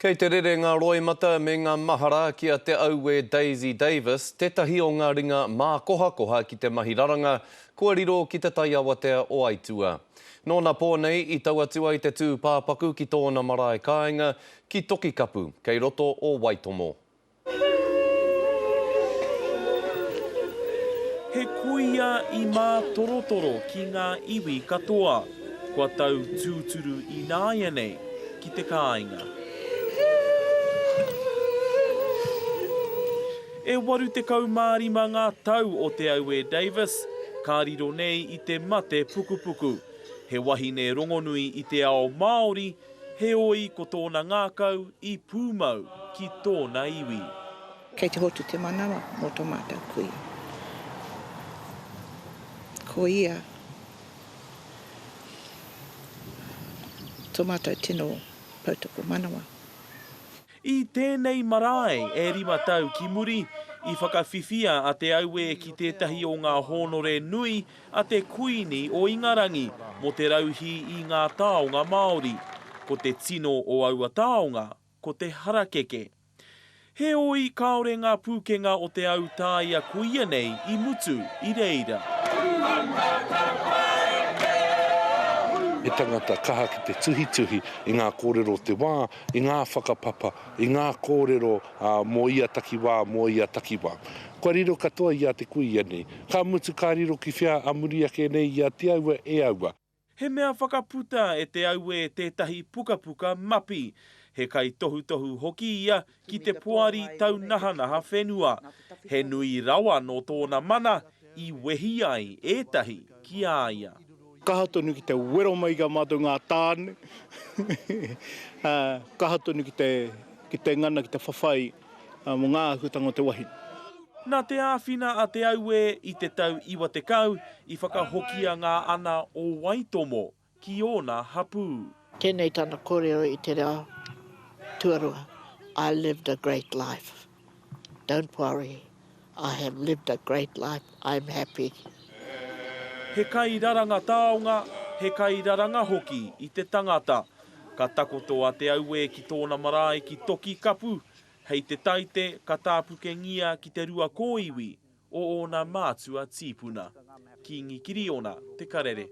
Kei te rere ngā roimata me ngā mahara ki a te aue Daisy Davis, tētahi o ngā ringa mā koha ki te mahi raranga, kua riro ki te tai awatea o Aitua. Nōna pōnei i tau atua i te tū pāpaku ki tōna marae kāinga ki Toki Kapu, kei roto o Waitomo. He kuia i mā torotoro ki ngā iwi katoa, kua tau tūturu i nāia nei ki te kāinga. E waru te kaumārima ngā tau o te aue Davis, ka riro nei i te mate pukupuku. He wahine rongonui i te ao Māori, he oi ko tōna ngākau i pūmau ki tōna iwi. Kei te hotu te manawa mō tō mātou kui. Ko ia, tō mātou tino pautoko manawa. I tēnei marae e 5 tau ki muri, i whakawhiwhia a te aue ki tētahi o ngā honore nui a te kuini o Ingarangi mo te rauhi i ngā taonga Māori, ko te tino o aua taonga, ko te harakeke. He oi kaore ngā pūkenga o te au tāia kuia nei i mutu i reira. E tangata kaha ki te tuhi i ngā kōrero te wā, i ngā whakapapa, i ngā kōrero mō ia taki wā, mō ia taki wā. Kua riro katoa i a te kui nei. Ka mutu ka riro ki whia amuri ake nei i a te aua e aua. He mea whakaputa e te aue tētahi pukapuka mapi. He kai tohu hoki ia ki te poari tau nahanaha whenua. He nui rawa no tōna mana i wehi ai ētahi ki āia. Kaha tonu ki te wero mai ka mātou ngā tāne. Kaha tonu ki te ngana, ki te whawhai mo ngā hutanga o te wahi. Nā te āwhina a te aue i te tau iwa te kau i whakahokia ngā ana o Waitomo ki ōna hapū. Tēnei tāna kōrero i te reo tuarua. I lived a great life. Don't worry. I have lived a great life. I'm happy. He kai raranga taonga, he kai raranga hoki i te tangata. Ka takoto a te aue ki tōna marae ki Toki Kapu. Hei te taite, ka tāpukengia ki te rua kōiwi o ōna mātua tīpuna. Ki ngikiri ona te karere.